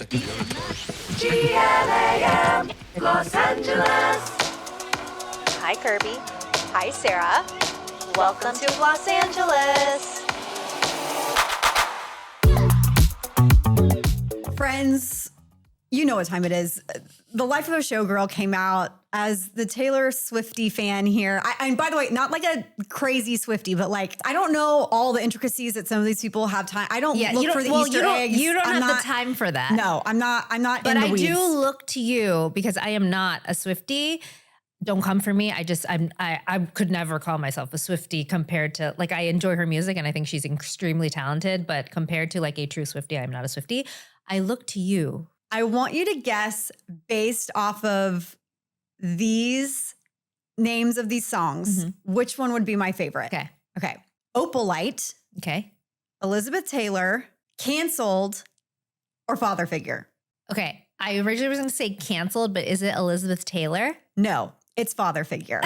GLAM, Los Angeles. Hi, Kirby. Hi, Sara. Welcome to Los Angeles. Friends, you know what time it is. The Life of a Showgirl came out. As the Taylor Swiftie fan here, and by the way, not like a crazy Swiftie, but like, I don't know all the intricacies that some of these people have time. I don't look for the Easter eggs. You don't have the time for that. No, I'm not But in the I weeds. do look to you because I am not a Swiftie. Don't come for me. I could never call myself a Swiftie compared to, like, I enjoy her music and I think she's extremely talented, but compared to like a true Swiftie, I'm not a Swiftie. I look to you. I want you to guess based off of these names of these songs, which one would be my favorite? Okay. Opalite. Okay. Elizabeth Taylor, Canceled, or Father Figure? Okay. I originally was going to say Canceled, but is it Elizabeth Taylor? No, it's Father Figure.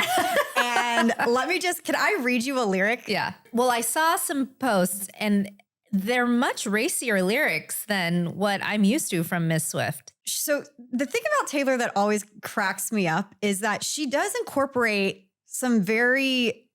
And can I read you a lyric? Yeah. Well, I saw some posts and they're much racier lyrics than what I'm used to from Miss Swift. So the thing about Taylor that always cracks me up is that she does incorporate some very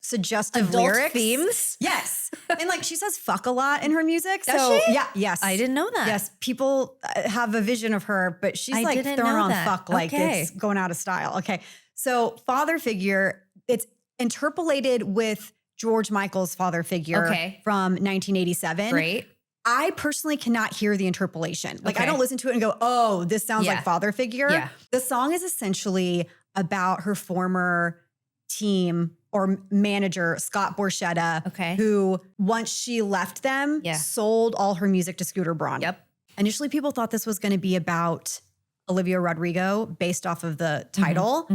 suggestive Adult lyrics. themes? Yes. And like she says fuck a lot in her music. Does she? Yeah, yes. I didn't know that. Yes, people have a vision of her, but she's I like didn't throwing know on that. fuck like Okay. it's going out of style. Okay. So Father Figure, it's interpolated with George Michael's Father Figure from 1987. Great. I personally cannot hear the interpolation. Like I don't Okay. listen to it and go, oh, this sounds like Father Figure. Yeah. The song is essentially about her former team or manager, Scott Borchetta, who once she left them, sold all her music to Scooter Braun. Yep. Initially, people thought this was going to be about Olivia Rodrigo based off of the title.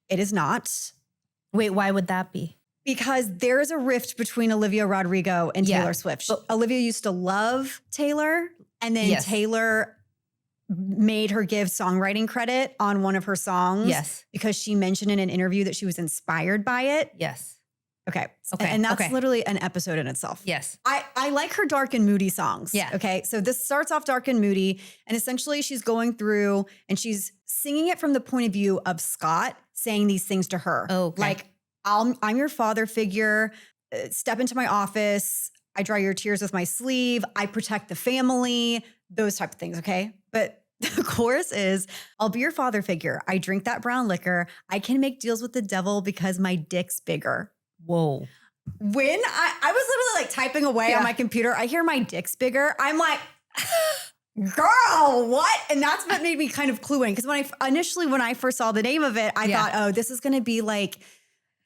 It is not. Wait, why would that be? Because there is a rift between Olivia Rodrigo and Taylor Swift. Olivia used to love Taylor, and then Taylor made her give songwriting credit on one of her songs because she mentioned in an interview that she was inspired by it. Yes. Okay. And that's literally an episode in itself. Yes. I like her dark and moody songs. Yeah. Okay. So this starts off dark and moody, and essentially she's going through and she's singing it from the point of view of Scott saying these things to her. Like, I'm your father figure. Step into my office. I dry your tears with my sleeve. I protect the family. Those type of things. Okay. But the chorus is, I'll be your father figure. I drink that brown liquor. I can make deals with the devil because my dick's bigger. Whoa. When I was literally like typing away on my computer, I hear my dick's bigger. I'm like, girl, what? And that's what made me kind of clue in. Because when I first saw the name of it, I thought, oh, this is going to be like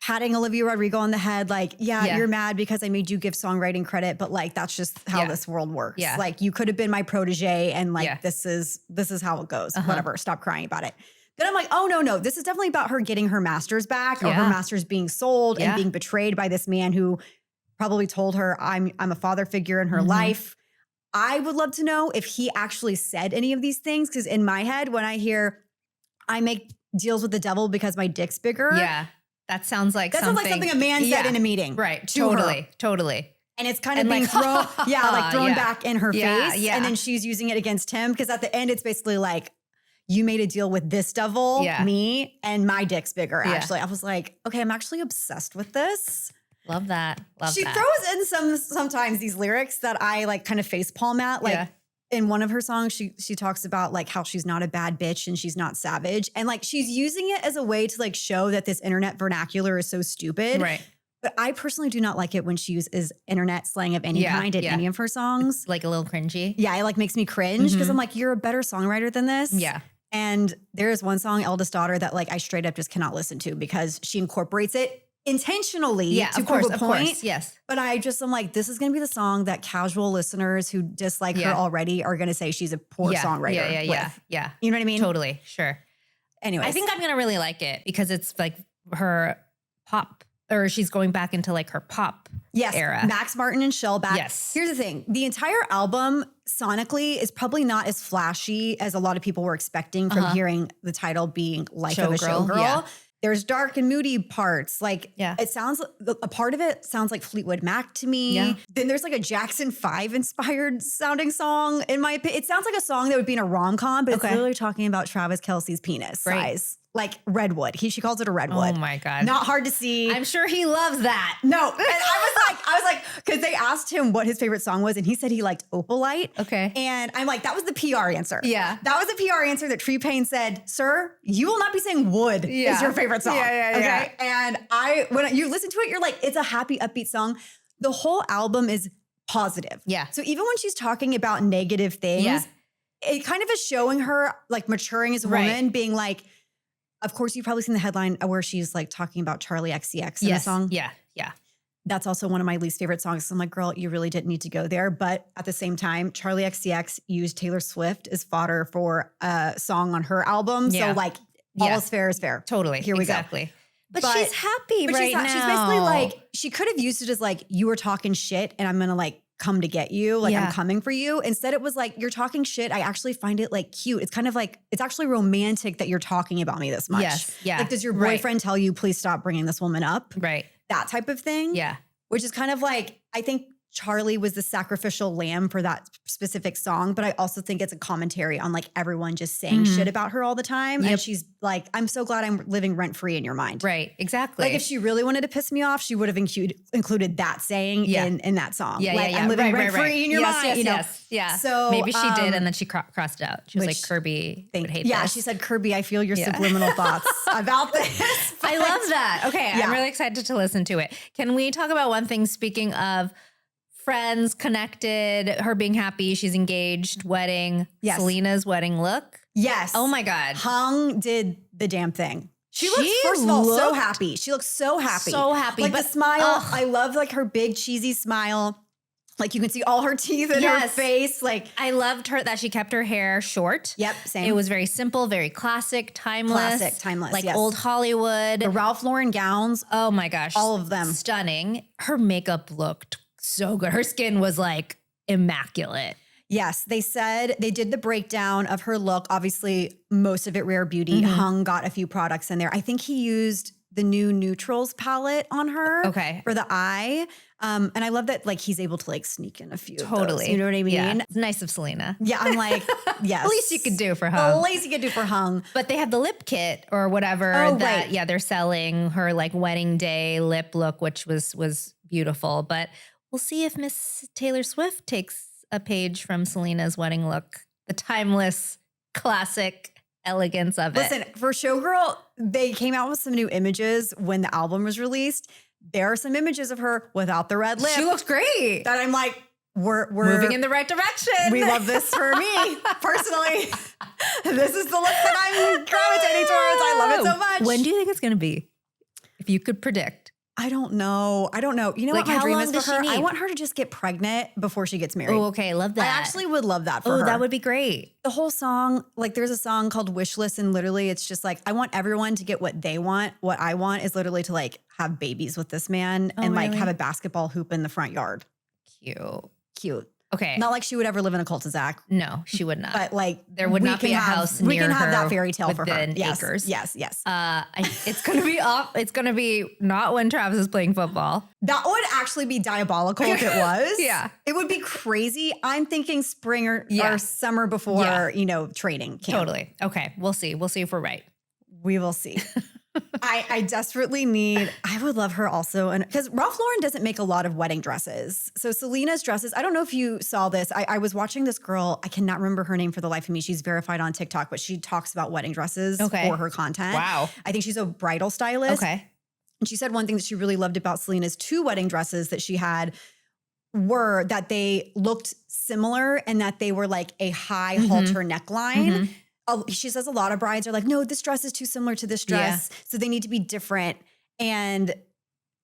patting Olivia Rodrigo on the head. Like, you're mad because I made you give songwriting credit, but like, that's just how this world works. Yeah. Like you could have been my protege and like, this is how it goes. Whatever. Stop crying about it. Then I'm like, oh, no. This is definitely about her getting her masters back or her masters being sold and being betrayed by this man who probably told her I'm a father figure in her life. I would love to know if he actually said any of these things, because in my head, when I hear I make deals with the devil because my dick's bigger. Yeah. That sounds like something a man said in a meeting. Right. To her. Totally. And it's kind of being thrown back in her face. Yeah. And then she's using it against him. Because at the end, it's basically like, you made a deal with this devil, me, and my dick's bigger, actually. I was like, okay, I'm actually obsessed with this. Love that. She throws in sometimes these lyrics that I like kind of facepalm at. Like in one of her songs, she talks about like how she's not a bad bitch and she's not savage. And like she's using it as a way to like show that this internet vernacular is so stupid. Right. But I personally do not like it when she uses internet slang of any kind in any of her songs. It's like a little cringy. Yeah, it like makes me cringe because I'm like, you're a better songwriter than this. Yeah. And there is one song, Eldest Daughter, that like I straight up just cannot listen to because she incorporates it intentionally to prove a point. Yes. But I'm like, this is going to be the song that casual listeners who dislike her already are going to say she's a poor songwriter. Yeah. You know what I mean? Totally. Sure. Anyways. I think I'm going to really like it because it's like her pop, or she's going back into like her pop era. Max Martin and Shellback. Yes. Here's the thing. The entire album sonically is probably not as flashy as a lot of people were expecting from hearing the title being Life of a Showgirl. Yeah. There's dark and moody parts. Like Yeah. it sounds, a part of it sounds like Fleetwood Mac to me. Yeah. Then there's like a Jackson 5 inspired sounding song in my opinion. It sounds like a song that would be in a rom-com, but it's literally talking about Travis Kelce's penis size. Like redwood. She calls it a redwood. Oh my God. Not hard to see. I'm sure he loves that. No. And I was like, because they asked him what his favorite song was, and he said he liked Opalite. Okay. And I'm like, that was the PR answer. Yeah. That was the PR answer that Tree Payne said, sir, you will not be saying wood is your favorite song. Okay. And when you listen to it, you're like, it's a happy, upbeat song. The whole album is positive. Yeah. So even when she's talking about negative things, it kind of is showing her like maturing as a woman, being like, of course, you've probably seen the headline where she's like talking about Charlie XCX in the song. Yeah. Yeah. That's also one of my least favorite songs. So I'm like, girl, you really didn't need to go there. But at the same time, Charlie XCX used Taylor Swift as fodder for a song on her album. Yeah. So like, all is fair is fair. Totally. Here we go. But she's happy right now. She's basically like, she could have used it as like, you were talking shit and I'm going to like come to get you. Like I'm coming for you. Instead it was like, you're talking shit. I actually find it like cute. It's kind of like, it's actually romantic that you're talking about me this much. Yes. Yeah. Like, does your boyfriend tell you, please stop bringing this woman up? Right. That type of thing. Yeah. Which is kind of like, I think Charlie was the sacrificial lamb for that specific song, but I also think it's a commentary on like everyone just saying shit about her all the time. Yep. And she's like, I'm so glad I'm living rent free in your mind. Right. Exactly. Like if she really wanted to piss me off, she would have included that saying in that song. Yeah. Like, yeah. I'm living rent free right. in your mind. Yes, you know? yes. Yeah. So maybe she did, and then she crossed it out. She was like, Kirby would hate yeah, this. she said, Kirby, I feel your subliminal thoughts about this. I love that. Okay. Yeah. I'm really excited to listen to it. Can we talk about one thing, speaking of friends, connected, her being happy, she's engaged, wedding, Selena's wedding look? Yes. Oh my God. Hung did the damn thing. She looks, first of all, so happy. She looks so happy. So happy. Like but the smile, I love like her big cheesy smile. Like you can see all her teeth in her face. Like I loved her that she kept her hair short. Yep, same. It was very simple, very classic, timeless. Classic, timeless, Like yes. old Hollywood. The Ralph Lauren gowns. Oh my gosh. All of them. Stunning. Her makeup looked so good. Her skin was like immaculate. Yes, they said they did the breakdown of her look. Obviously, most of it Rare Beauty. Hung got a few products in there. I think he used the new Neutrals palette on her for the eye. And I love that like he's able to like sneak in a few of those, you know what I mean? Yeah. It's nice of Selena. Yeah, I'm like, yes. The least you could do for Hung. The least you could do for Hung. But they have the lip kit or whatever that, they're selling her like wedding day lip look, which was beautiful. But we'll see if Miss Taylor Swift takes a page from Selena's wedding look, the timeless, classic elegance of it. Listen, for Showgirl, they came out with some new images when the album was released. There are some images of her without the red lip. She looks great. That I'm like, we're moving in the right direction. We love this for me, personally. This is the look that I'm gravitating towards. I love it so much. When do you think it's going to be? If you could predict. I don't know. You know Like, what my how dream long is does for she her? need? I want her to just get pregnant before she gets married. Oh, okay. Love that. I actually would love that for her. Oh, that would be great. The whole song, like there's a song called Wish List, and literally it's just like, I want everyone to get what they want. What I want is literally to like have babies with this man and like have a basketball hoop in the front yard. Cute. Okay. Not like she would ever live in a cul-de-sac. No, she would not. But like there would not be a house near her. We can have that fairy tale for her. Within acres. Yes. It's going to be off. It's going to be not when Travis is playing football. That would actually be diabolical if it was. Yeah. It would be crazy. I'm thinking spring or summer before, training camp. Totally. Okay. We'll see. We'll see if we're right. We will see. I desperately need, I would love her also. And because Ralph Lauren doesn't make a lot of wedding dresses. So Selena's dresses, I don't know if you saw this. I was watching this girl. I cannot remember her name for the life of me. She's verified on TikTok, but she talks about wedding dresses for her content. Wow. I think she's a bridal stylist. Okay. And she said one thing that she really loved about Selena's 2 wedding dresses that she had were that they looked similar and that they were like a high halter neckline. She says a lot of brides are like, no, this dress is too similar to this dress. So they need to be different. And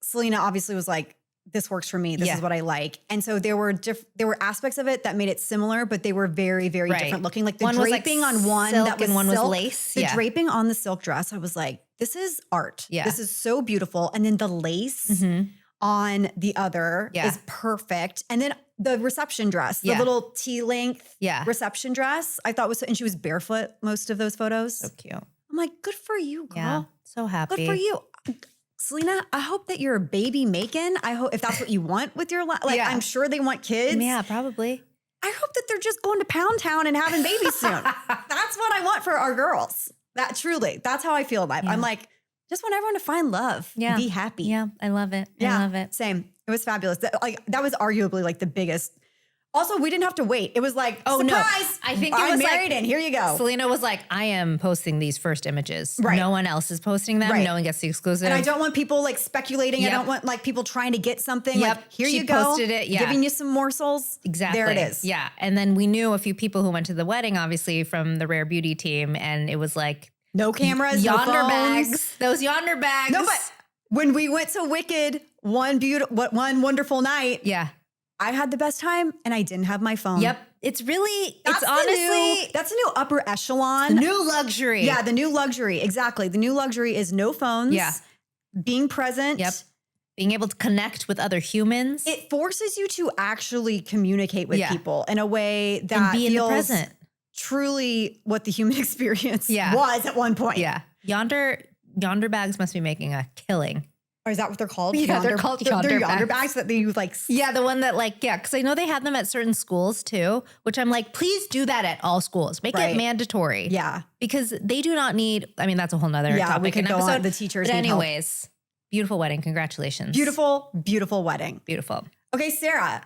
Selena obviously was like, this works for me. This is what I like. And so there were aspects of it that made it similar, but they were very, very different looking. Like the one draping was like on one silk that was and one silk, was lace. The draping on the silk dress, I was like, this is art. Yeah. This is so beautiful. And then the lace on the other is perfect. And then the reception dress, the little T-length reception dress, I thought was, and she was barefoot most of those photos. So cute. I'm like, good for you, girl. Yeah. So happy. Good for you. Selena, I hope that you're a baby making. I hope if that's what you want with your life. Like, Yeah. I'm sure they want kids. Yeah, probably. I hope that they're just going to Pound Town and having babies soon. That's what I want for our girls. That truly, that's how I feel about it. Yeah. I'm like, just want everyone to find love. Yeah. Be happy. Yeah, I love it. Yeah. I love it. Same. It was fabulous. That was arguably like the biggest. Also, we didn't have to wait. It was like, Oh, no. surprise. I think it I'm was like- married and here you go. Selena was like, I am posting these first images. Right. No one else is posting them. Right. No one gets the exclusive. And I don't want people like speculating. Yep. I don't want like people trying to get something. Yep. Like, here She you go. posted it. Yeah. Giving you some morsels. Exactly. There it is. Yeah. And then we knew a few people who went to the wedding, obviously, from the Rare Beauty team. And it was like No cameras, yonder no phones. bags. Those yonder bags. No, but when we went to Wicked one wonderful night, yeah. I had the best time and I didn't have my phone. Yep. It's really, That's it's honestly that's a new upper echelon. new luxury. Yeah, the new luxury. Exactly. The new luxury is no phones. Yeah. Being present. Yep. Being able to connect with other humans. It forces you to actually communicate with Yeah. people in a way that and be in the feels present. truly what the human experience Yeah. was at one point. Yeah. Yonder bags must be making a killing. Or is that what they're called? Yeah, they're called They're yonder yonder bags. bags that they use like. Yeah, the one that because I know they have them at certain schools too, which I'm like, please do that at all schools. Make Right. it mandatory. Yeah. Because they do not need, I mean, that's a whole nother Yeah, topic we could and go on. episode. The teachers But need help. anyways, beautiful wedding. Congratulations. Beautiful, beautiful wedding. Beautiful. Okay, Sarah,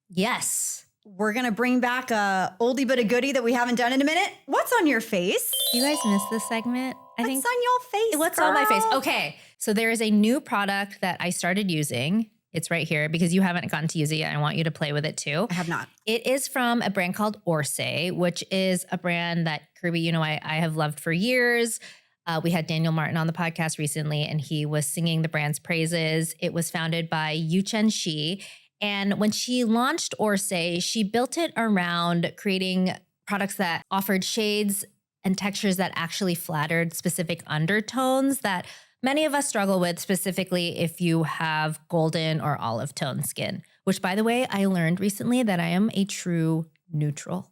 Yes. we're going to bring back a oldie but a goodie that we haven't done in a minute. What's on your face? You guys missed this segment? I What's think. on your face? What's on my face? girl? Okay. So there is a new product that I started using. It's right here because you haven't gotten to use it yet. I want you to play with it too. I have not. It is from a brand called Orcé, which is a brand that Kirby, I have loved for years. We had Daniel Martin on the podcast recently, and he was singing the brand's praises. It was founded by Yuchen Shi. And when she launched Orcé, she built it around creating products that offered shades and textures that actually flattered specific undertones that many of us struggle with, specifically if you have golden or olive tone skin, which, by the way, I learned recently that I am a true neutral,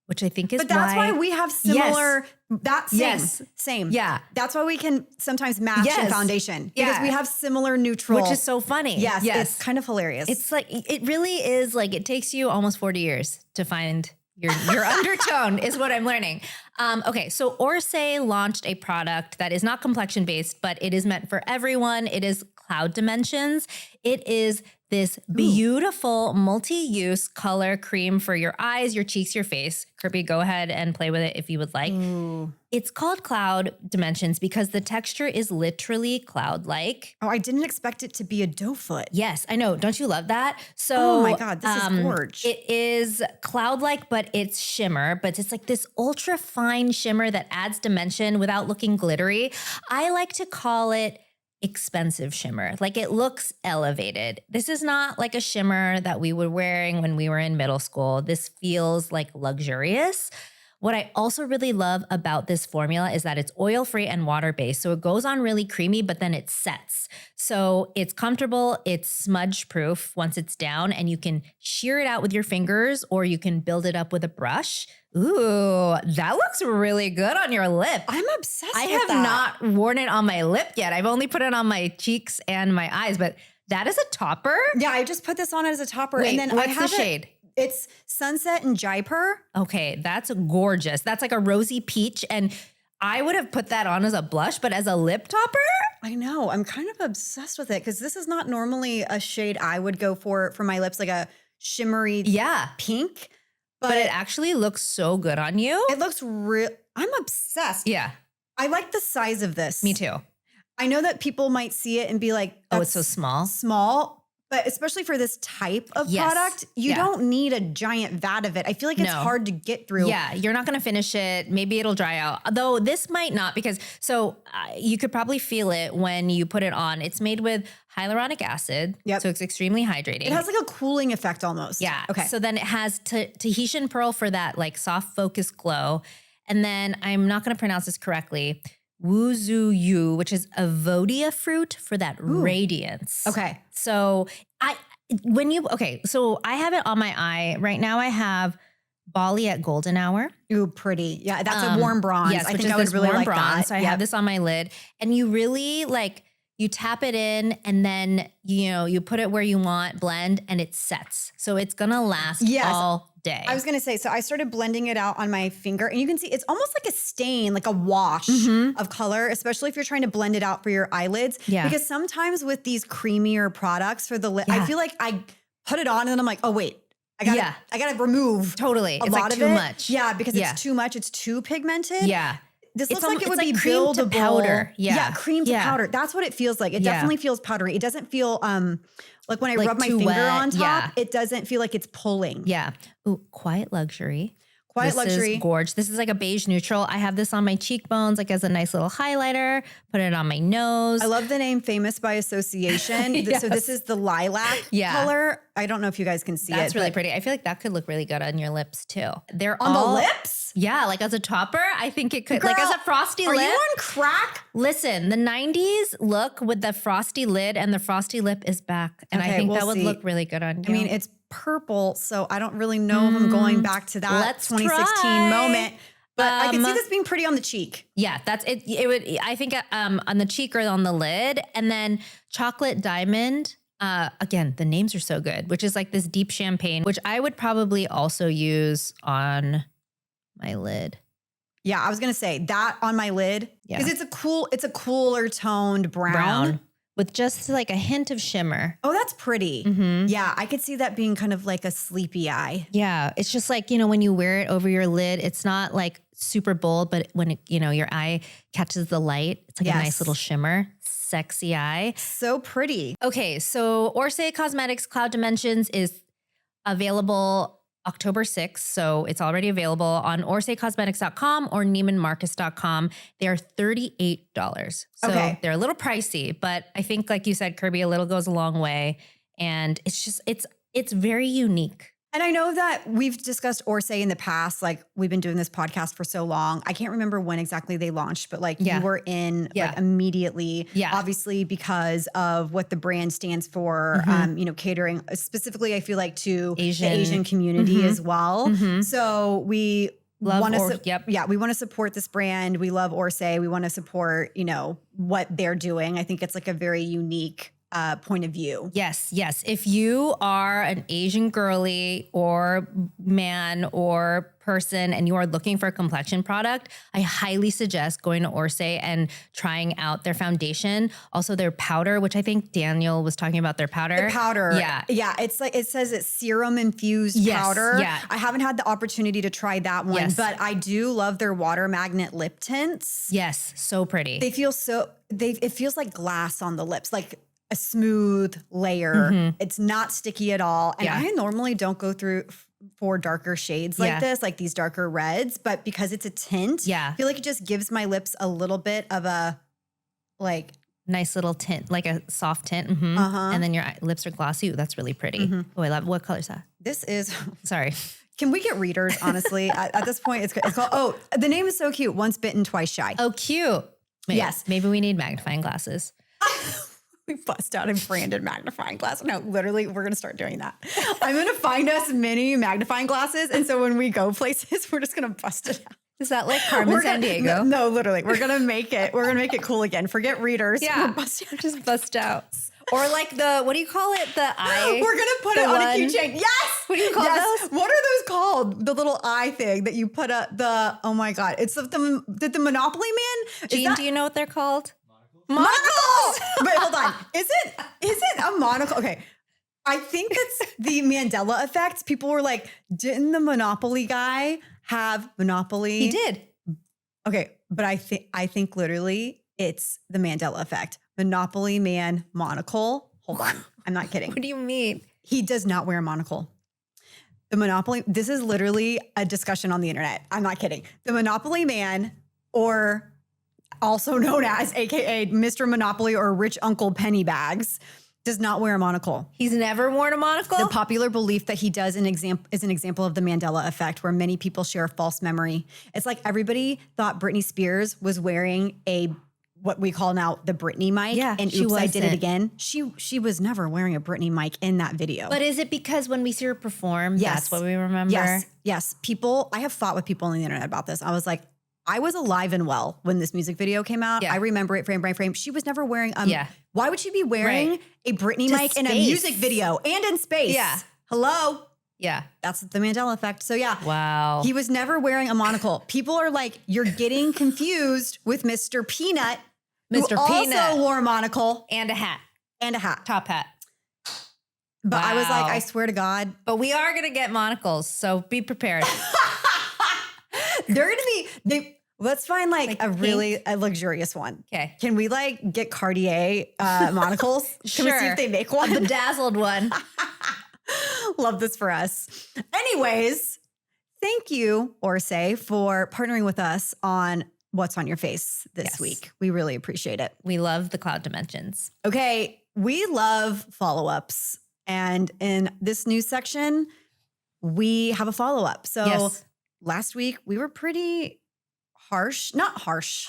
which I think is But that's why we have similar. That's same. Yes. Same. Yeah. That's why we can sometimes match in Yes. foundation. Yeah. Because we have similar neutral. Which is so funny. Yes. It's kind of hilarious. It's like, it really is like, it takes you almost 40 years to find your undertone is what I'm learning. Okay, so Orcé launched a product that is not complexion based, but it is meant for everyone. It is Cloud Dimensions. It is this beautiful multi-use color cream for your eyes, your cheeks, your face. Kirby, go ahead and play with it if you would like. Ooh. It's called Cloud Dimensions because the texture is literally cloud-like. Oh, I didn't expect it to be a doe foot. Yes, I know. Don't you love that? So, Oh my God, this is gorge. It is cloud-like, but it's shimmer, but it's like this ultra fine shimmer that adds dimension without looking glittery. I like to call it expensive shimmer. Like it looks elevated. This is not like a shimmer that we were wearing when we were in middle school. This feels like luxurious. What I also really love about this formula is that it's oil-free and water-based. So it goes on really creamy, but then it sets. So it's comfortable, it's smudge-proof once it's down, and you can shear it out with your fingers or you can build it up with a brush. Ooh, that looks really good on your lip. I'm obsessed I with have that. not worn it on my lip yet. I've only put it on my cheeks and my eyes, but that is a topper. Yeah, I just put this on as a topper. Wait, and then what's I have the shade? It's Sunset and Jaipur. Okay, that's gorgeous. That's like a rosy peach. And I would have put that on as a blush, but as a lip topper? I know. I'm kind of obsessed with it because this is not normally a shade I would go for my lips, like a shimmery Yeah. pink. But it actually looks so good on you. It looks real. I'm obsessed. Yeah, I like the size of this. me too. I know that people might see it and be like, Oh, it's so "That's small. small." But especially for this type of Yes. product, you Yeah. don't need a giant vat of it. I feel like it's No. hard to get through. Yeah, you're not going to finish it. Maybe it'll dry out. Though this might not because you could probably feel it when you put it on. It's made with hyaluronic acid. Yep. So it's extremely hydrating. It has like a cooling effect almost. Yeah. Okay. So then it has Tahitian pearl for that like soft focus glow. And then I'm not going to pronounce this correctly. Wuzu, which is avodia fruit for that radiance. Okay. So so I have it on my eye. Right now I have Bali at golden hour. Ooh, pretty. Yeah, that's a warm bronze. Yes, I which think is I would this really warm like bronze. that. So I have this on my lid, and you really like you tap it in, and then you put it where you want, blend, and it sets. So it's gonna last all day. I was gonna say, so I started blending it out on my finger, and you can see it's almost like a stain, like a wash of color, especially if you're trying to blend it out for your eyelids. Yeah. Because sometimes with these creamier products for the lid, I feel like I put it on and then I'm like, oh wait, I gotta remove Totally. a It's lot like of too it. much. Yeah, because it's too much. It's too pigmented. Yeah. This looks It's like it would like be cream to buildable powder. Yeah. cream to powder. That's what it feels like. It definitely feels powdery. It doesn't feel like when I rub my too finger wet. on top, Yeah. it doesn't feel like it's pulling. Yeah. Ooh, quiet luxury. Quiet This luxury. is gorge. This is like a beige neutral. I have this on my cheekbones, like as a nice little highlighter. Put it on my nose. I love the name Famous by Association. So this is the lilac color. I don't know if you guys can see it. That's really pretty. I feel like that could look really good on your lips too. They're On all, the lips? Yeah, like as a topper, I think it could. Girl, like as a frosty are lip. you on crack? Listen, the 90s look with the frosty lid and the frosty lip is back. And I Okay, think we'll that would see. look really good on you. I mean, it's purple, so I don't really know if I'm going back to that let's 2016 try. moment. But I can see this being pretty on the cheek. Yeah, that's it. It would, I think, on the cheek or on the lid. And then chocolate diamond. Again, the names are so good, which is like this deep champagne, which I would probably also use on my lid. Yeah, I was gonna say that on my lid because it's a cooler toned brown. With just like a hint of shimmer. Oh, that's pretty. Mm-hmm. Yeah, I could see that being kind of like a sleepy eye. Yeah, it's just like, when you wear it over your lid, it's not like super bold, but when your eye catches the light, it's like a nice little shimmer. Sexy eye. So pretty. Okay, so Orcé Cosmetics Cloud Dimensions is available October 6th. So it's already available on OrcéCosmetics.com or NeimanMarcus.com. They are $38. So they're a little pricey, but I think, like you said, Kirby, a little goes a long way. And it's just, it's very unique. And I know that we've discussed Orcé in the past. Like we've been doing this podcast for so long. I can't remember when exactly they launched, but like you were in like immediately, obviously because of what the brand stands for, catering specifically, I feel like to the Asian community as well. So we want to, we want to support this brand. We love Orcé. We want to support, what they're doing. I think it's like a very unique point of view. Yes. If you are an Asian girly or man or person and you are looking for a complexion product, I highly suggest going to Orcé and trying out their foundation. Also their powder, which I think Daniel was talking about their powder. The powder. Yeah. Yeah. It's like, it says it's serum infused powder. Yeah. I haven't had the opportunity to try that one, but I do love their water magnet lip tints. Yes. So pretty. They feel it feels like glass on the lips, like a smooth layer. It's not sticky at all. And I normally don't go through for darker shades like this, like these darker reds, but because it's a tint, I feel like it just gives my lips a little bit of a like nice little tint, like a soft tint. And then your lips are glossy. Ooh, that's really pretty. Oh, I love it. What color is that? This is sorry. Can we get readers, honestly? at this point, it's called, the name is so cute. Once bitten, twice shy. Oh, cute. Yes. Maybe we need magnifying glasses. We bust out a branded magnifying glass. No, literally, we're going to start doing that. I'm going to find us mini magnifying glasses. And so when we go places, we're just going to bust it out. Is that like Carmen Sandiego? No, literally. We're going to make it. We're going to make it cool again. Forget readers. Yeah. Just bust out. Or like what do you call it? The eye. We're going to put it on a keychain. Yes. What do you call those? What are those called? The little eye thing that you put oh my God. It's did the Monopoly Man? Jean, do you know what they're called? Monocles! Wait, hold on. Is it a monocle? Okay. I think it's the Mandela effect. People were like, didn't the Monopoly guy have Monopoly? He did. Okay. But I think literally it's the Mandela effect. Monopoly Man monocle. Hold on. I'm not kidding. What do you mean? He does not wear a monocle. The Monopoly, this is literally a discussion on the internet. I'm not kidding. The Monopoly Man, or also known as AKA Mr. Monopoly or Rich Uncle Pennybags, does not wear a monocle. He's never worn a monocle? The popular belief that he does is an example of the Mandela effect, where many people share a false memory. It's like everybody thought Britney Spears was wearing a what we call now the Britney mic. Yeah, and she Oops, I Did It wasn't. Again. She was never wearing a Britney mic in that video. But is it because when we see her perform, Yes. that's what we remember? Yes. People, I have fought with people on the internet about this. I was like, I was alive and well when this music video came out. Yeah. I remember it frame by frame. She was never wearing, Yeah. why would she be wearing Right. a Britney To mic in a space. music video and in space? Yeah. Hello? Yeah. That's the Mandela effect. So yeah. Wow. He was never wearing a monocle. People are like, you're getting confused with Mr. Peanut, Mr. who Peanut. also wore a monocle and a hat, and a hat. top hat. But I was like, Wow. I swear to God, But we are going to get monocles, so be prepared. they're gonna be. Let's find like a pink? really luxurious one. Okay. Can we like get Cartier monocles? Can we see Sure. if they make A one? bedazzled one. Love this for us. Anyways, thank you, Orcé, for partnering with us on What's on Your Face this Yes. week. We really appreciate it. We love the cloud dimensions. Okay, we love follow-ups. And in this news section, we have a follow-up. So Yes. last week we were pretty harsh. Not harsh.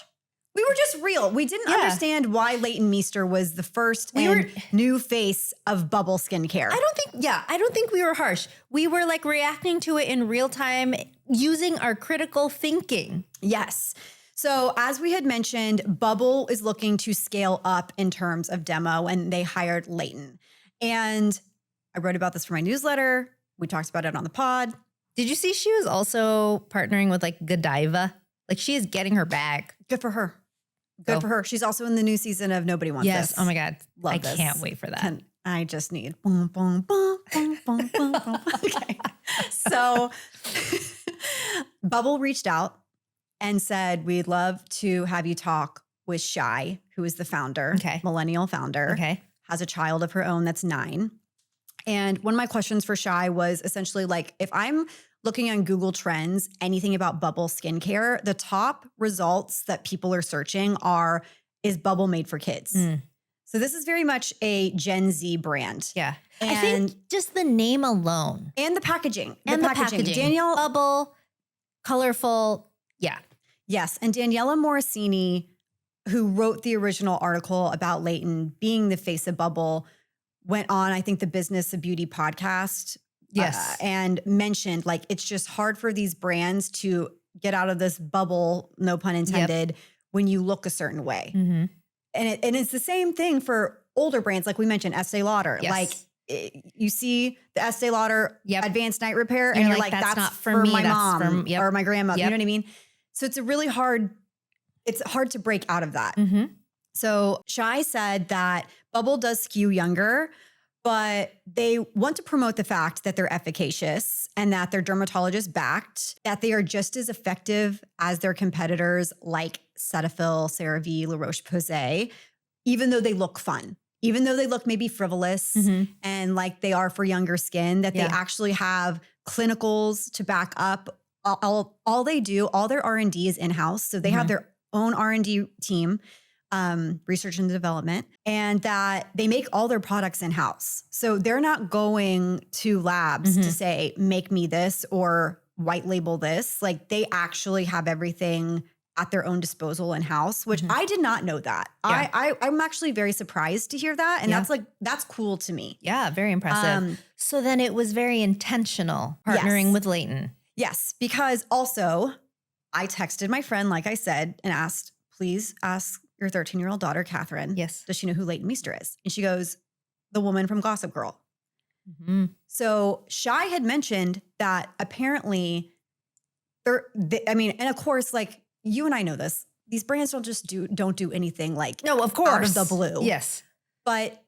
We were just real. We didn't Yeah. understand why Leighton Meester was the first We and were- new face of Bubble skincare. I don't think we were harsh. We were like reacting to it in real time using our critical thinking. Yes. So as we had mentioned, Bubble is looking to scale up in terms of demo, and they hired Leighton. And I wrote about this for my newsletter. We talked about it on the pod. Did you see she was also partnering with like Godiva? Like she is getting her bag. Good for her. Good Go. for her. She's also in the new season of Nobody Wants Yes. This. Oh my God. Love I this. can't wait for that. I just need boom, boom, boom, boom, boom, boom, boom. Okay. So Bubble reached out and said, we'd love to have you talk with Shy, who is the founder, Okay. millennial founder, Okay. has a child of her own that's 9. And one of my questions for Shy was essentially like, if I'm looking on Google Trends, anything about Bubble skincare, the top results that people are searching are, is Bubble made for kids? Mm. So this is very much a Gen Z brand. Yeah. And, I think just the name alone and the packaging. and the packaging. Danielle, Bubble, colorful. Yeah. yes. And Daniela Morosini, who wrote the original article about Leighton being the face of Bubble, went on, I think, the Business of Beauty podcast. Yes. And mentioned like, it's just hard for these brands to get out of this bubble, no pun intended, when you look a certain way. Mm-hmm. And it's the same thing for older brands, like we mentioned, Estee Lauder. Yes. Like you see the Estee Lauder Yep. Advanced Night Repair, and You're you're like, like, that's that's not for for me, my that's mom for- yep. or my grandmother. You Yep. know what I mean? So it's a really hard. It's hard to break out of that. Mm-hmm. So Shai said that Bubble does skew younger, but they want to promote the fact that they're efficacious and that they're dermatologist backed, that they are just as effective as their competitors like Cetaphil, CeraVe, La Roche-Posay, even though they look fun, even though they look maybe frivolous Mm-hmm. and like they are for younger skin, that Yeah. they actually have clinicals to back up. All they do, all their R&D is in-house. So they have Mhm. their own R&D team, research and development, and that they make all their products in-house. So they're not going to labs Mhm. to say, make me this or white label this. Like they actually have everything at their own disposal in-house, which Mhm. I did not know that. Yeah. I'm actually very surprised to hear that. And Yeah. that's cool to me. Yeah. Very impressive. So then it was very intentional partnering Yes. with Leighton. Yes, because also I texted my friend, like I said, and asked, please ask your 13-year-old daughter, Catherine, Yes. does she know who Leighton Meester is? And she goes, the woman from Gossip Girl. Mm-hmm. So Shai had mentioned that apparently and of course, like you and I know this, these brands don't do anything like No, of course. out of the blue. Yes. But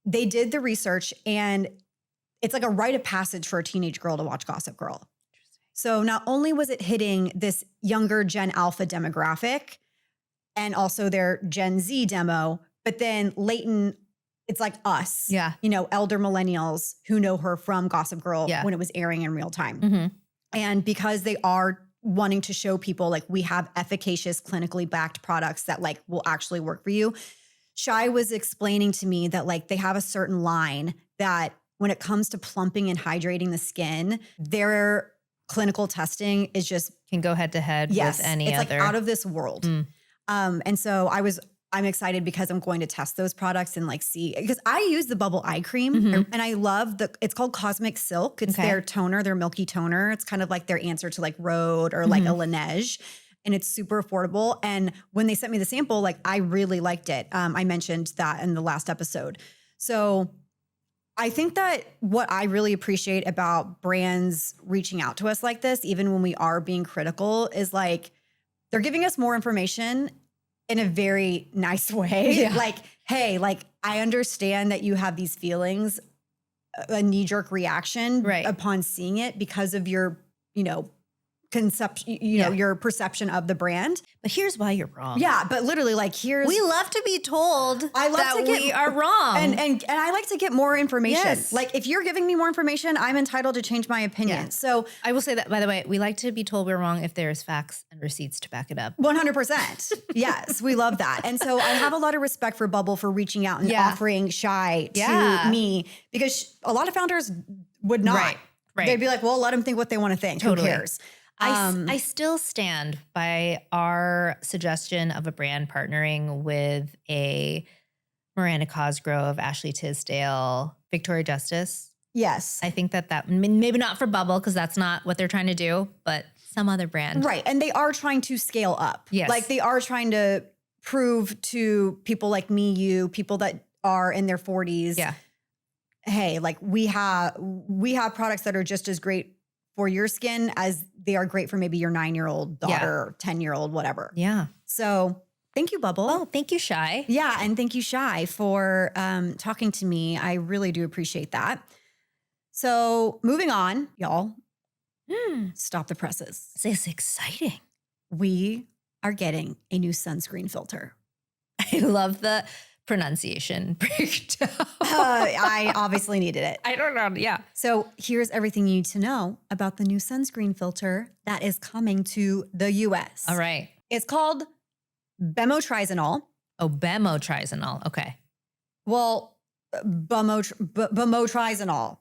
they did the research and it's like a rite of passage for a teenage girl to watch Gossip Girl. So not only was it hitting this younger Gen Alpha demographic and also their Gen Z demo, but then Leighton, it's like us, Yeah. elder millennials who know her from Gossip Girl Yeah. when it was airing in real time. Mm-hmm. And because they are wanting to show people like we have efficacious, clinically backed products that like will actually work for you. Shai was explaining to me that like they have a certain line that when it comes to plumping and hydrating the skin, their clinical testing is just Can go head to head with any it's other. like out of this world. Mm. And so I was I'm excited because I'm going to test those products and like see, because I use the Bubble Eye Cream and I love it's called Cosmic Silk. It's their toner, their milky toner. It's kind of like their answer to like Rhode or like a Laneige. And it's super affordable. And when they sent me the sample, like I really liked it. I mentioned that in the last episode. So I think that what I really appreciate about brands reaching out to us like this, even when we are being critical, is like they're giving us more information in a very nice way. Yeah. Like, hey, like I understand that you have these feelings, a knee-jerk reaction upon seeing it because of your, conception, know, your perception of the brand. But here's why you're wrong. Yeah, but literally like we love to be told we are wrong. And I like to get more information. Yes. Like if you're giving me more information, I'm entitled to change my opinion. Yeah. So I will say that, by the way, we like to be told we're wrong if there's facts and receipts to back it up. 100%. Yes, we love that. And so I have a lot of respect for Bubble for reaching out and offering Shy to me, because a lot of founders would not. Right. They'd be like, well, let them think what they want to think. Totally. Who cares? I still stand by our suggestion of a brand partnering with a Miranda Cosgrove, Ashley Tisdale, Victoria Justice. Yes. I think that maybe not for Bubble because that's not what they're trying to do, but some other brand. Right. And they are trying to scale up. Yes. Like they are trying to prove to people like me, you, people that are in their 40s. Yeah. Hey, like we have products that are just as great for your skin as they are great for maybe your 9-year-old daughter or 10-year-old, whatever. Yeah. So thank you, Bubble. Oh, thank you, Shy. Yeah. And thank you, Shy, for talking to me. I really do appreciate that. So moving on, y'all, stop the presses. This is exciting. We are getting a new sunscreen filter. I love the pronunciation breakdown. I obviously needed it. I don't know. Yeah. So here's everything you need to know about the new sunscreen filter that is coming to the US. All right. It's called bemotrizinol. Oh, bemotrizinol. Okay. Well, bemotrizinol.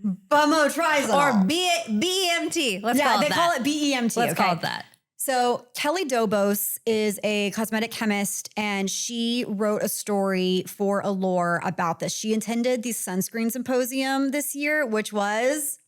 Bemotrizinol. Or BEMT. Let's call it that. They call it BEMT. Let's call it that. So Kelly Dobos is a cosmetic chemist, and she wrote a story for Allure about this. She attended the sunscreen symposium this year, which was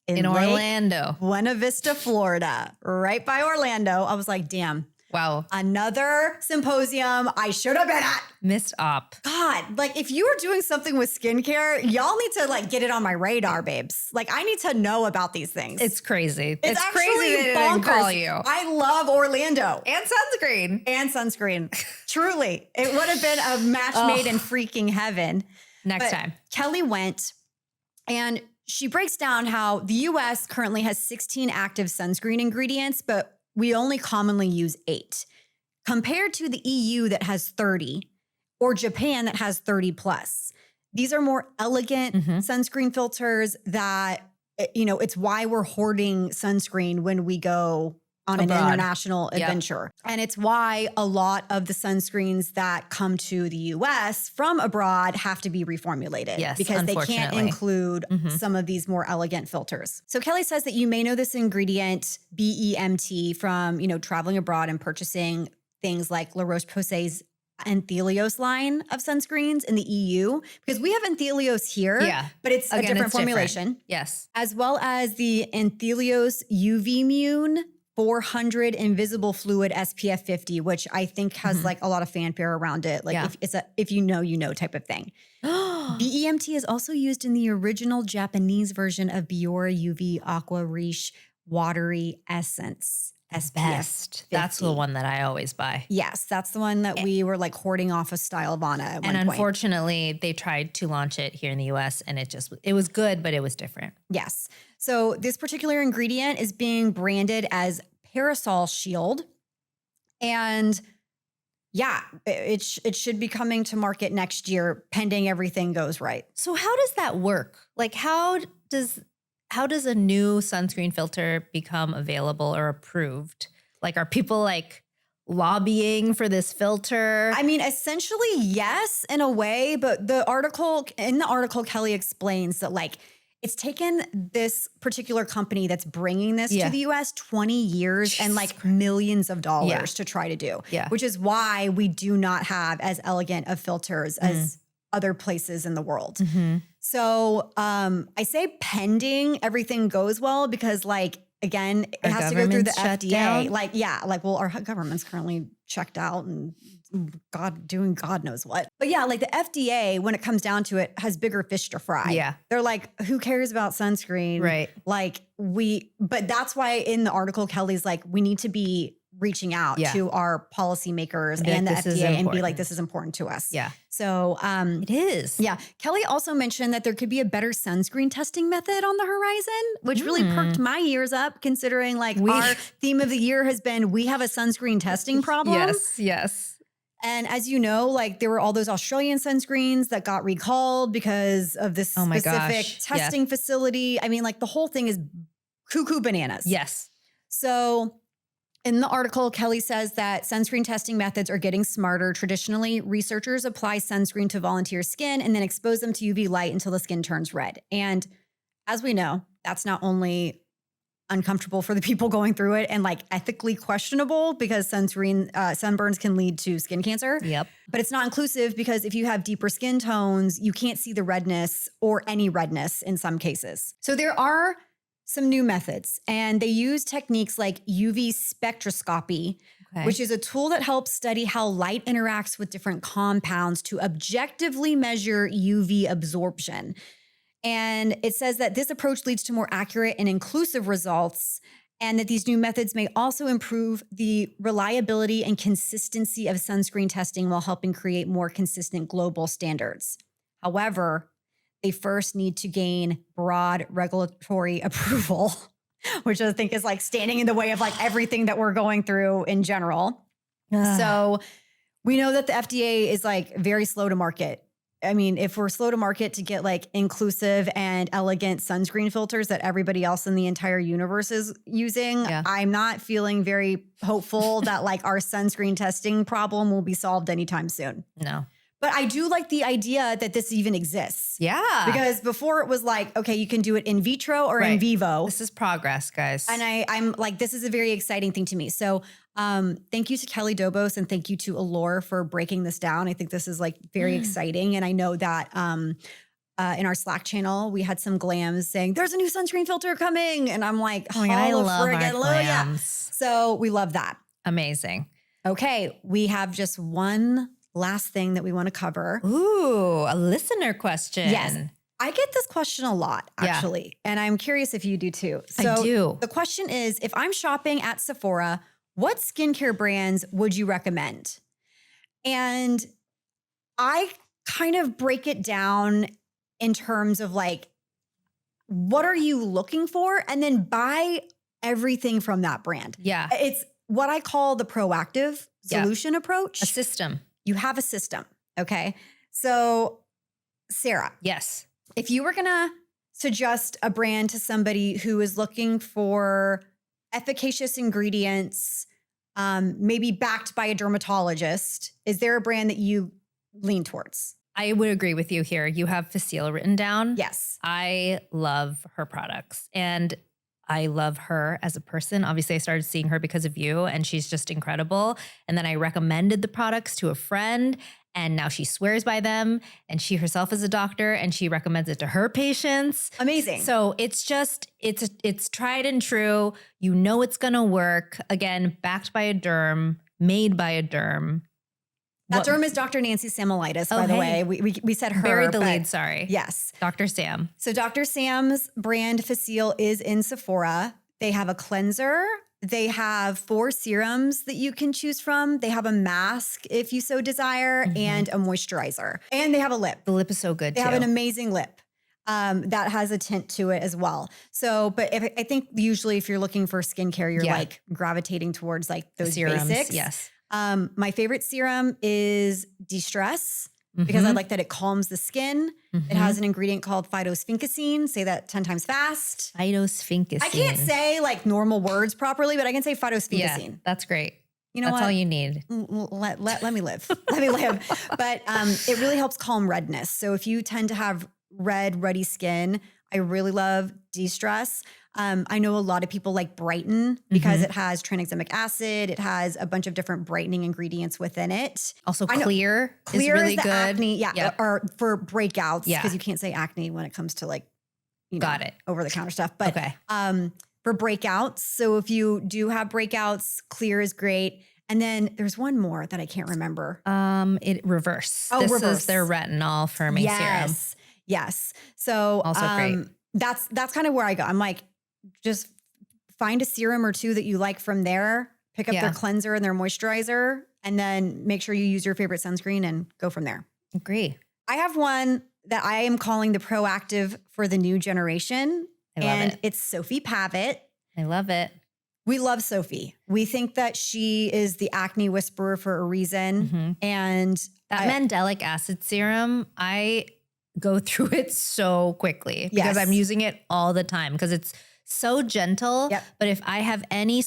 in Orlando, Buena Vista, Florida, right by Orlando. I was like, damn. Wow. Another symposium I should have been at. Missed op. God, like if you are doing something with skincare, y'all need to like get it on my radar, babes. Like I need to know about these things. It's crazy. It's crazy actually they didn't bonkers. call you. I love Orlando. And sunscreen. And sunscreen. Truly. It would have been a match made in freaking heaven. Next But time. Kelly went and she breaks down how the US currently has 16 active sunscreen ingredients, but we only commonly use 8 compared to the EU that has 30 or Japan that has 30 plus. These are more elegant sunscreen filters that, it's why we're hoarding sunscreen when we go on an international adventure. And it's why a lot of the sunscreens that come to the US from abroad have to be reformulated. Yes, because they can't include some of these more elegant filters. So Kelly says that you may know this ingredient, BEMT, from, traveling abroad and purchasing things like La Roche-Posay's Anthelios line of sunscreens in the EU, because we have Anthelios here, but it's a different formulation. Different. Yes. As well as the Anthelios UV Mune 400 Invisible Fluid SPF 50, which I think has like a lot of fanfare around it. Like if you know type of thing. BEMT is also used in the original Japanese version of Biore UV Aqua Riche Watery Essence. SPF Best. 50. That's the one that I always buy. Yes, that's the one that we were like hoarding off of Stylovana at one And point. unfortunately, they tried to launch it here in the US and it was good, but it was different. Yes. So this particular ingredient is being branded as Parasol Shield. And it should be coming to market next year, pending everything goes right. So how does that work? Like how does a new sunscreen filter become available or approved? Like are people like lobbying for this filter? I mean, essentially, yes, in a way, but in the article, Kelly explains that like It's taken this particular company that's bringing this to the US 20 years and like millions of dollars to try to do, which is why we do not have as elegant of filters as other places in the world. So I say pending everything goes well because like, again, it has to go through the FDA. Like, well, our government's currently checked out and doing God knows what. But yeah, like the FDA, when it comes down to it, has bigger fish to fry. Yeah. They're like, who cares about sunscreen? Right. Like but that's why in the article, Kelly's like, we need to be reaching out to our policymakers and the FDA and be like, this is important to us. Yeah. So it is. Yeah. Kelly also mentioned that there could be a better sunscreen testing method on the horizon, which really perked my ears up considering like our theme of the year has been, we have a sunscreen testing problem. Yes. Yes. And as you know, like there were all those Australian sunscreens that got recalled because of this specific testing facility. I mean, like the whole thing is cuckoo bananas. Yes. So in the article, Kelly says that sunscreen testing methods are getting smarter. Traditionally, researchers apply sunscreen to volunteer skin and then expose them to UV light until the skin turns red. And as we know, that's not only uncomfortable for the people going through it and like ethically questionable because sunburns can lead to skin cancer. Yep. But it's not inclusive because if you have deeper skin tones, you can't see the redness or any redness in some cases. So there are some new methods and they use techniques like UV spectroscopy, which is a tool that helps study how light interacts with different compounds to objectively measure UV absorption. And it says that this approach leads to more accurate and inclusive results and that these new methods may also improve the reliability and consistency of sunscreen testing while helping create more consistent global standards. However, they first need to gain broad regulatory approval, which I think is like standing in the way of like everything that we're going through in general. So we know that the FDA is like very slow to market. I mean, if we're slow to market to get like inclusive and elegant sunscreen filters that everybody else in the entire universe is using, I'm not feeling very hopeful that like our sunscreen testing problem will be solved anytime soon. No. But I do like the idea that this even exists. Yeah. Because before it was like, okay, you can do it in vitro or in vivo. This is progress, guys. And I'm like, this is a very exciting thing to me. So thank you to Kelly Dobos and thank you to Allure for breaking this down. I think this is like very exciting. And I know that in our Slack channel, we had some glams saying, there's a new sunscreen filter coming. And I'm like, oh my God, I love our glams. So we love that. Amazing. Okay, we have just one last thing that we want to cover. Ooh, a listener question. Yes. I get this question a lot, actually. And I'm curious if you do too. So I do. The question is, if I'm shopping at Sephora, what skincare brands would you recommend? And I kind of break it down in terms of like, what are you looking for? And then buy everything from that brand. Yeah. It's what I call the proactive solution approach. A system. You have a system, okay? So, Sara. Yes. If you were gonna suggest a brand to somebody who is looking for efficacious ingredients, maybe backed by a dermatologist, is there a brand that you lean towards? I would agree with you here. You have Facile written down. Yes. I love her products and I love her as a person. Obviously, I started seeing her because of you and she's just incredible. And then I recommended the products to a friend and now she swears by them and she herself is a doctor and she recommends it to her patients. Amazing. So it's just, it's tried and true. You know it's going to work. Again, backed by a derm, made by a derm. That derm is Dr. Nancy Samolitis, by the way. We said her. Buried the lead, sorry. Yes. Dr. Sam. So Dr. Sam's brand Facile is in Sephora. They have a cleanser. They have 4 serums that you can choose from. They have a mask if you so desire and a moisturizer. And they have a lip. The lip is so good They too. have an amazing lip. That has a tint to it as well. So, but I think usually if you're looking for skincare, you're like gravitating towards like those serums, basics. Yes. My favorite serum is De-Stress because I like that it calms the skin. It has an ingredient called phytosphingosine. Say that 10 times fast. Phytosphingosine. I can't say like normal words properly, but I can say phytosphingosine. Yeah, that's great. You know that's what? all you need. Let me live. Let me live. But it really helps calm redness. So if you tend to have ruddy skin, I really love De-Stress. I know a lot of people like Brighten because it has tranexamic acid. It has a bunch of different brightening ingredients within it. Also I know- Clear Clear is really is the good. acne, Yep. or for breakouts Yeah. because you can't say acne when it comes to like, Got it. over the counter stuff. But Okay. for breakouts, so if you do have breakouts, Clear is great. And then there's one more that I can't remember. It Reverse. Oh, this Reverse. is their retinol firming serum. Yes. So Also great. That's kind of where I go. I'm like, just find a serum or two that you like from there, pick up Yeah. their cleanser and their moisturizer, and then make sure you use your favorite sunscreen and go from there. Agree. I have one that I am calling the proactive for the new generation. I love and it. it's Sophie Pavitt. I love it. We love Sophie. We think that she is the acne whisperer for a reason. Mhm. And That I- mandelic acid serum, I go through it so quickly because Yes. I'm using it all the time because it's so gentle. Yep. But if I have any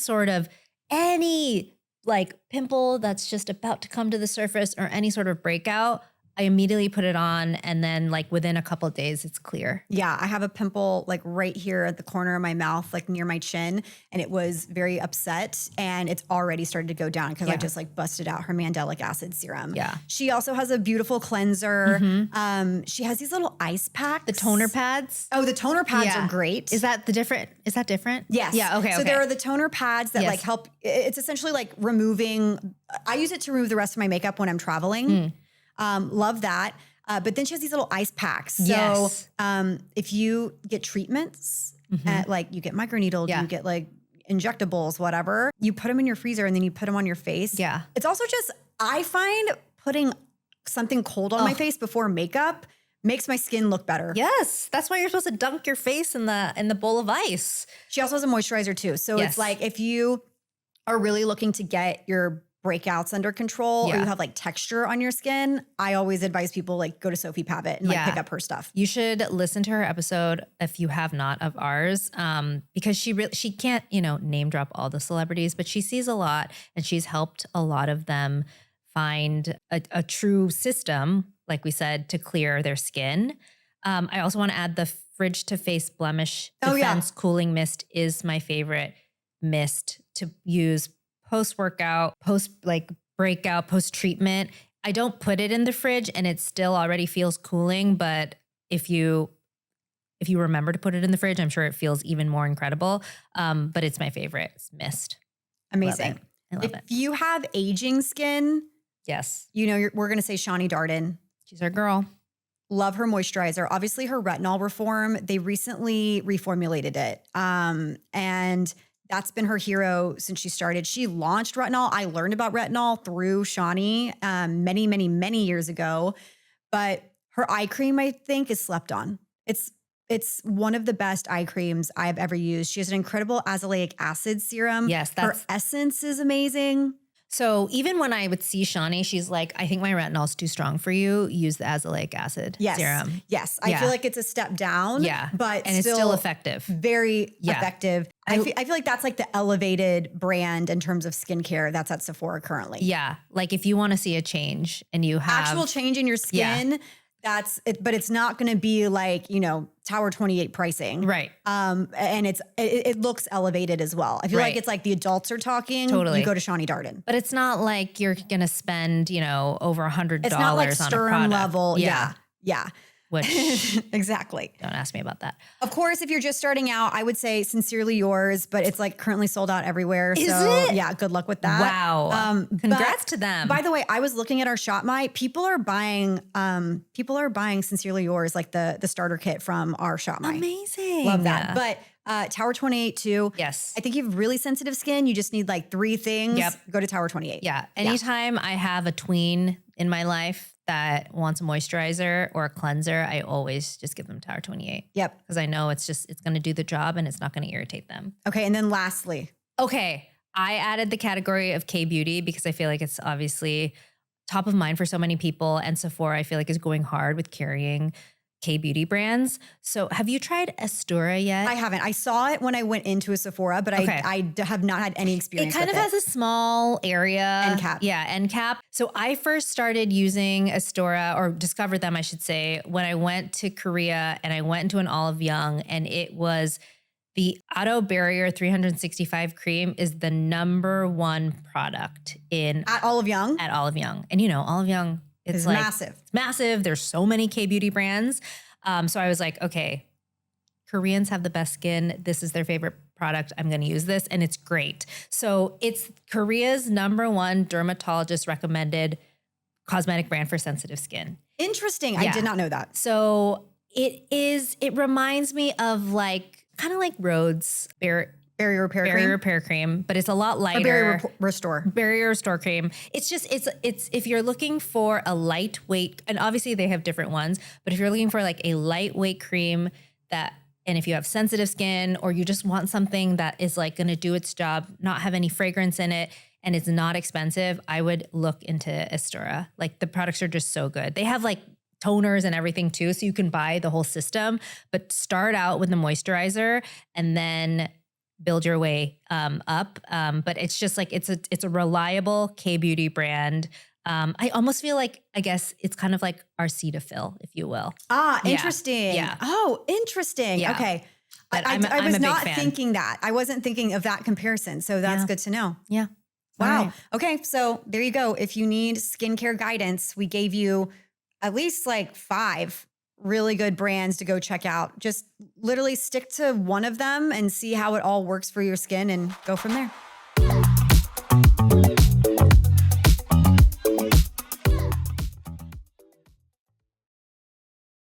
like pimple that's just about to come to the surface or any sort of breakout, I immediately put it on and then like within a couple of days it's clear. Yeah, I have a pimple like right here at the corner of my mouth, like near my chin, and it was very upset and it's already started to go down because I Yeah. just like busted out her mandelic acid serum. Yeah. She also has a beautiful cleanser. She has these little ice packs. The toner pads. Oh, the toner pads Yeah. are great. Is that different? Yes. Yeah. Okay. So okay. there are the toner pads that Yes. like help. It's essentially like removing. I use it to remove the rest of my makeup when I'm traveling. Love that. But then she has these little ice packs. So Yes. if you get treatments, at, like you get microneedled, Yeah. you get like injectables, whatever, you put them in your freezer and then you put them on your face. Yeah. It's also just, I find putting something cold on my face before makeup makes my skin look better. Yes, that's why you're supposed to dunk your face in the bowl of ice. She also has a moisturizer too. So Yes. it's like if you are really looking to get your breakouts under control or Yeah. you have like texture on your skin, I always advise people like go to Sophie Pavitt and like Yeah. pick up her stuff. You should listen to her episode if you have not of ours, because she can't name drop all the celebrities, but she sees a lot and she's helped a lot of them find a true system, like we said, to clear their skin. I also want to add the Fridge to Face Blemish Oh, yeah. Defense Cooling Mist is my favorite mist to use post-workout, breakout, post-treatment. I don't put it in the fridge and it still already feels cooling, but if you remember to put it in the fridge, I'm sure it feels even more incredible. But it's my favorite. It's mist. Amazing. I love If it. you have aging skin, Yes. we're going to say Shani Darden. She's our girl. Love her moisturizer. Obviously, her retinol reform, they recently reformulated it. And that's been her hero since she started. She launched retinol. I learned about retinol through Shani many, many, many years ago. But her eye cream, I think, is slept on. It's one of the best eye creams I've ever used. She has an incredible azelaic acid serum. Yes, her essence is amazing. So even when I would see Shani, she's like, I think my retinol's too strong for you. Use the azelaic acid serum. Yes. I Yeah. feel like it's a step down. Yeah. But And it's still effective. Very Yeah. effective. I feel like that's like the elevated brand in terms of skincare that's at Sephora currently. Yeah. Like if you want to see a change and you have Actual change in your skin, that's it, but it's not going to be like, Tower 28 pricing. Right. And it looks elevated as well. I feel like Right. it's like the adults are talking. Totally. You go to Shani Darden. But it's not like you're going to spend, over $100 It's not like on a Sturm product. level. Yeah. Which Exactly. don't ask me about that. Of course, if you're just starting out, I would say Sincerely Yours, but it's like currently sold out everywhere. Is so it? yeah, good luck with that. Wow. Congrats but to them. By the way, I was looking at our Shop My. People are buying Sincerely Yours, like the starter kit from our Shop My. Amazing. Love that. But Tower 28 too. Yes. I think you have really sensitive skin. You just need like 3 things. Yep. Go to Tower 28. Yeah. Anytime I have a tween in my life that wants a moisturizer or a cleanser, I always just give them Tower 28. Yep. Because I know it's going to do the job and it's not going to irritate them. Okay. And then lastly, Okay. I added the category of K-beauty because I feel like it's obviously top of mind for so many people. And Sephora, I feel like, is going hard with carrying K-beauty brands. So have you tried Astura yet? I haven't. I saw it when I went into a Sephora, but Okay. I have not had any It experience kind with of has a small area. End cap. Yeah, end cap. So I first started using Astura, or discovered them, I should say, when I went to Korea and I went into an Olive Young, and it was the Auto Barrier 365 cream is the #1 product At Olive Young? at Olive Young. And you know, Olive Young, it's like massive. It's massive. There's so many K-beauty brands. So I was like, okay, Koreans have the best skin. This is their favorite product. I'm going to use this, and it's great. So it's Korea's #1 dermatologist recommended cosmetic brand for sensitive skin. Interesting. Yeah. I did not know that. So it reminds me of like, kind of like Rhodes Barrier repair Barrier cream? Repair Cream, but it's a lot lighter. Or barrier restore. Barrier Restore Cream. It's just, it's if you're looking for a lightweight, and obviously they have different ones, but if you're looking for like a lightweight cream and if you have sensitive skin, or you just want something that is like going to do its job, not have any fragrance in it, and it's not expensive, I would look into Astura. Like, the products are just so good. They have like toners and everything too, so you can buy the whole system, but start out with the moisturizer and then build your way up. But it's just like, it's a reliable K-beauty brand. I almost feel like, I guess it's kind of like our Cetaphil, if you will. Ah, Yeah. interesting. Yeah. Oh, interesting. Yeah. Okay. But I I'm a was big not fan. thinking that. I wasn't thinking of that comparison. So that's Yeah. good to know. Yeah. Wow. All right. Okay. So there you go. If you need skincare guidance, we gave you at least like 5 really good brands to go check out. Just literally stick to one of them and see how it all works for your skin and go from there.